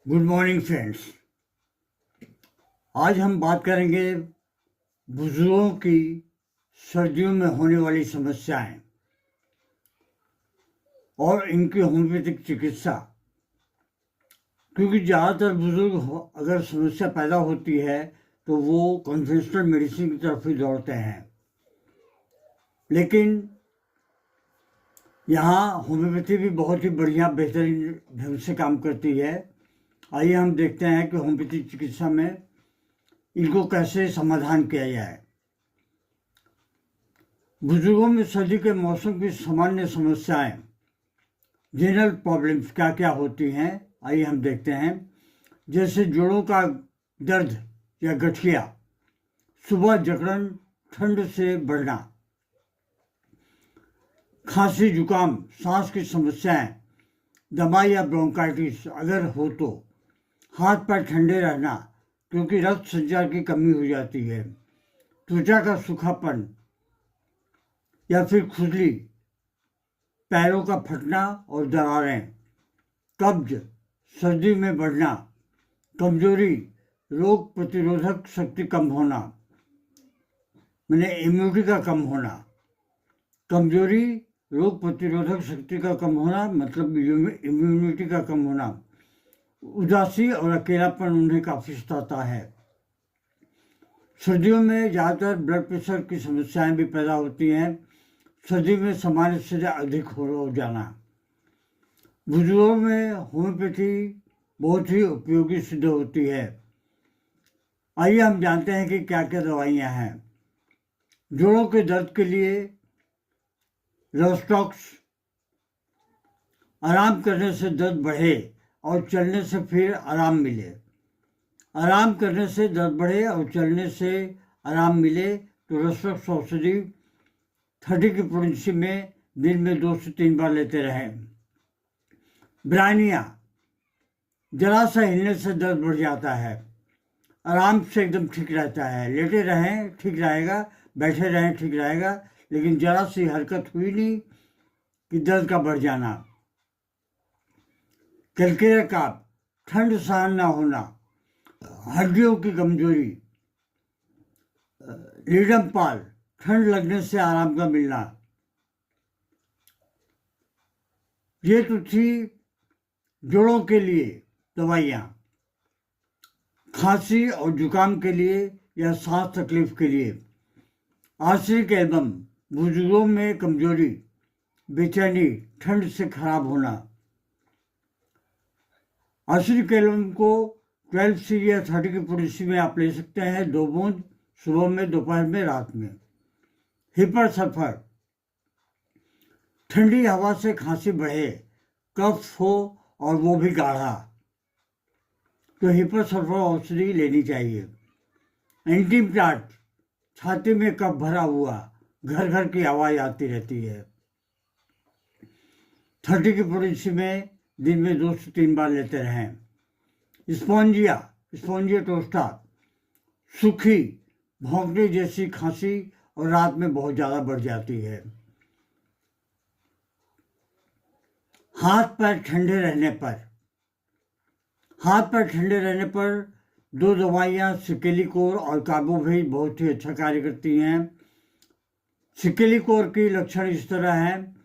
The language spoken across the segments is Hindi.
Good morning friends. आज हम बात करेंगे बुजुर्गों की सर्दियों में होने वाली समस्याएं और इनकी होम्योपैथिक चिकित्सा। क्योंकि ज़्यादातर बुजुर्ग अगर समस्या पैदा होती है तो वो कन्वेंशनल मेडिसिन की तरफ ही दौड़ते हैं, लेकिन यहाँ होम्योपैथी भी बहुत ही बढ़िया बेहतरीन ढंग से काम करती है। आइए हम देखते हैं कि होम्योपैथी चिकित्सा में इनको कैसे समाधान किया जाए। बुजुर्गों में सर्दी के मौसम की सामान्य समस्याएं, जनरल प्रॉब्लम्स क्या क्या होती हैं, आइए हम देखते हैं। जैसे जोड़ों का दर्द या गठिया, सुबह जकड़न, ठंड से बढ़ना, खांसी जुकाम, सांस की समस्याएं, दमा या ब्रोंकाइटिस अगर हो तो, हाथ पैर ठंडे रहना क्योंकि रक्त संचार की कमी हो जाती है, त्वचा का सूखापन या फिर खुजली, पैरों का फटना और दरारें, कब्ज, सर्दी में बढ़ना, कमजोरी, रोग प्रतिरोधक शक्ति कम होना, मैंने इम्यूनिटी का कम होना। कमजोरी, रोग प्रतिरोधक शक्ति का कम होना मतलब इम्यूनिटी का कम होना। उदासी और अकेलापन उन्हें काफ़ी सताता है। सर्दियों में ज़्यादातर ब्लड प्रेशर की समस्याएं भी पैदा होती हैं। सर्दी में सामान्य से अधिक हो जाना। बुजुर्गों में होम्योपैथी बहुत ही उपयोगी सिद्ध होती है। आइए हम जानते हैं कि क्या क्या दवाइयाँ हैं। जोड़ों के दर्द के लिए रोस्टॉक्स, आराम करने से दर्द बढ़े और चलने से फिर आराम मिले। आराम करने से दर्द बढ़े और चलने से आराम मिले तो रोस्टॉक्स औषधि 30 की पोटेंसी में दिन में 2 से 3 बार लेते रहें। ब्रानिया, जरा सा हिलने से दर्द बढ़ जाता है, आराम से एकदम ठीक रहता है। लेटे रहें ठीक रहेगा, बैठे रहें ठीक रहेगा, लेकिन जरा सी हरकत हुई नहीं कि दर्द का बढ़ जाना। कैलकेरिया काप, ठंड सहन ना होना, हड्डियों की कमजोरी। लीडम पाल, ठंड लगने से आराम का मिलना। ये तो थी जोड़ों के लिए दवाइयाँ। खांसी और जुकाम के लिए या सांस तकलीफ के लिए आर्सेनिक एल्बम, बुजुर्गों में कमजोरी, बेचैनी, ठंड से खराब होना। आर्सेनिक एल्बम को 12 सी या 30 की पोटेंसी में आप ले सकते हैं, 2 बूंद सुबह में, दोपहर में, रात में। हिपर सल्फर, ठंडी हवा से खांसी बढ़े, कफ हो और वो भी गाढ़ा, तो हिपर सल्फर औषधि लेनी चाहिए। एंटीप्लाट, छाती में कफ भरा हुआ, घर घर की आवाज़ आती रहती है, 30 की पोटेंसी में दिन में 2 से 3 बार लेते रहें। स्पॉन्जिया टोस्टा, सूखी भौंकने जैसी खांसी और रात में बहुत ज़्यादा बढ़ जाती है। हाथ पैर ठंडे रहने पर 2 दवाइयाँ सिकेलिकोर और कार्बोवेज बहुत ही अच्छा कार्य करती हैं। सिकेलिकोर के लक्षण इस तरह हैं: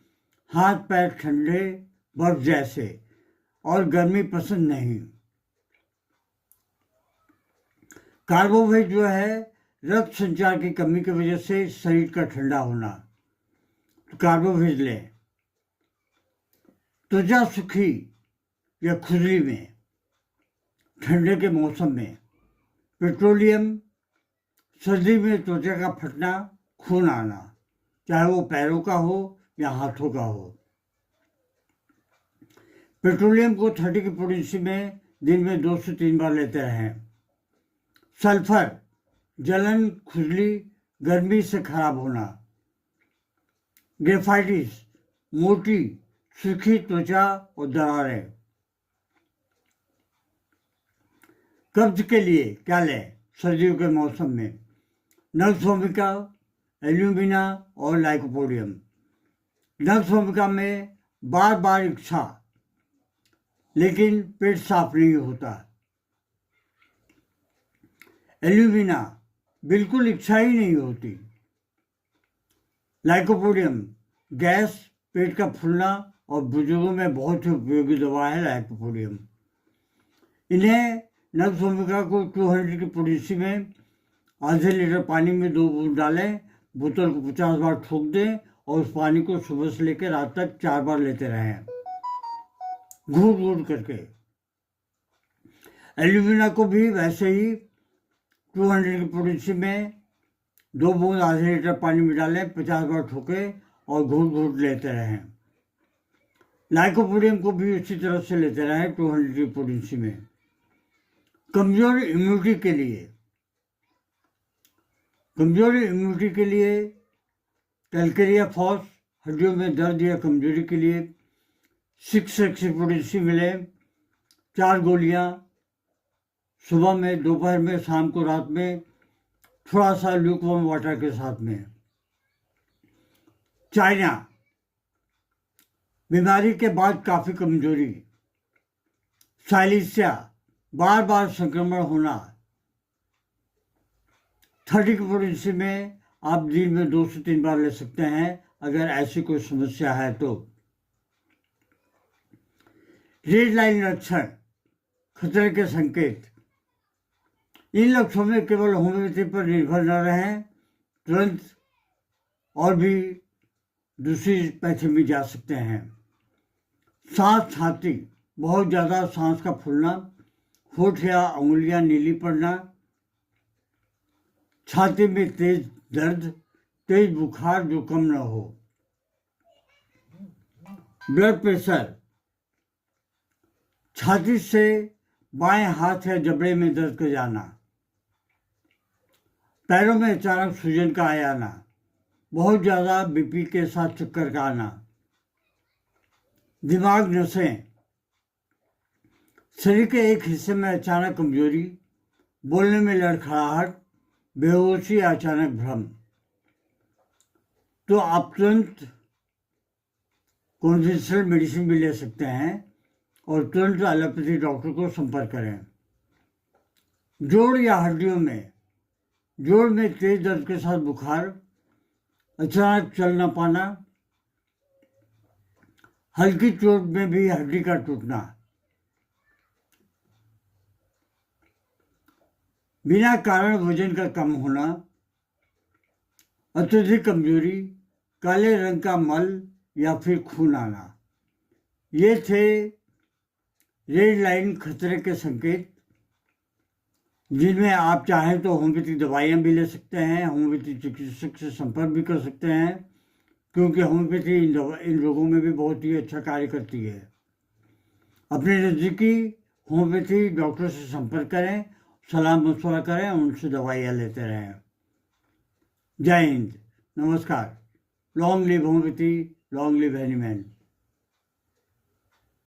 हाथ पैर ठंडे बर्फ जैसे और गर्मी पसंद नहीं। कार्बोवेज जो है रक्त संचार की कमी की वजह से शरीर का ठंडा होना, तो कार्बोवेज लें। त्वचा सूखी या खुजली में ठंडे के मौसम में पेट्रोलियम, सर्दी में त्वचा का फटना, खून आना, चाहे वो पैरों का हो या हाथों का हो। पेट्रोलियम को 30 की पोटेंसी में दिन में 2 से 3 बार लेते रहें। सल्फर, जलन, खुजली, गर्मी से खराब होना। ग्रेफाइटिस, मोटी सूखी त्वचा और दरारें। कब्ज के लिए क्या लें सर्दियों के मौसम में? नक्स वोमिका, एल्यूमिना और लाइकोपोडियम। नक्स वोमिका में बार बार इच्छा, लेकिन पेट साफ नहीं होता। एल्यूमिना बिल्कुल इच्छा ही नहीं होती। लाइकोपोडियम गैस, पेट का फूलना और बुजुर्गों में बहुत ही उपयोगी दवा है लाइकोपोडियम। इन्हें नवभूमिका को 200 की पोटेंसी में आधे लीटर पानी में 2 बूंद डालें, बोतल को 50 बार ठोक दें और उस पानी को सुबह से लेकर रात तक 4 बार लेते रहें, घूट घूट करके। एल्यूमिना को भी वैसे ही 200 की पोटेंसी में 2 बूंद आधे लीटर पानी में डालें, 50 बार ठोके और घूट घूट लेते रहें। लाइकोपोडियम को भी उसी तरह से लेते रहें 200 की पोटेंसी में। कमजोर इम्यूनिटी के लिए कैलकेरिया फॉस, हड्डियों में दर्द या कमजोरी के लिए 6x की पोटेंसी मिले 4 गोलियां सुबह में, दोपहर में, शाम को, रात में, थोड़ा सा ल्यूकवार्म वाटर के साथ में। चाइना, बीमारी के बाद काफ़ी कमजोरी, साइलिसिया, बार बार संक्रमण होना। 30 की पोटेंसी में आप दिन में 2 से 3 बार ले सकते हैं अगर ऐसी कोई समस्या है तो। रेड लाइन लक्षण, खतरे के संकेत। इन लक्षणों में केवल होम्योपैथी पर निर्भर न रहें, तुरंत और भी दूसरी पैथी में जा सकते हैं। सांस छाती, बहुत ज़्यादा सांस का फूलना, होठ या उंगलियां नीली पड़ना, छाती में तेज दर्द, तेज बुखार जो कम न हो। ब्लड प्रेशर, छाती से बाएं हाथ या जबड़े में दर्द कर जाना, पैरों में अचानक सूजन का आ जाना, बहुत ज़्यादा बीपी के साथ चक्कर का आना। दिमाग नसें, शरीर के एक हिस्से में अचानक कमजोरी, बोलने में लड़खड़ाहट, बेहोशी या अचानक भ्रम। तो आप तुरंत कन्वेंशनल मेडिसिन भी ले सकते हैं और तुरंत एलोपैथी डॉक्टर को संपर्क करें। जोड़ या हड्डियों में, जोड़ में तेज दर्द के साथ बुखार, अचानक चल न पाना, हल्की चोट में भी हड्डी का टूटना, बिना कारण वजन का कम होना, अत्यधिक कमजोरी, काले रंग का मल या फिर खून आना। ये थे रेड लाइन खतरे के संकेत, जिनमें आप चाहें तो होम्योपैथिक दवाइयाँ भी ले सकते हैं, होम्योपैथिक चिकित्सक से संपर्क भी कर सकते हैं, क्योंकि होम्योपैथी इन रोगों में भी बहुत ही अच्छा कार्य करती है। अपने नज़दीकी होम्योपैथी डॉक्टर से संपर्क करें, सलाह मशवरा करें, उनसे दवाइयाँ लेते रहें। जय हिंद, नमस्कार। Long live homeopathy, long live एनीमैन।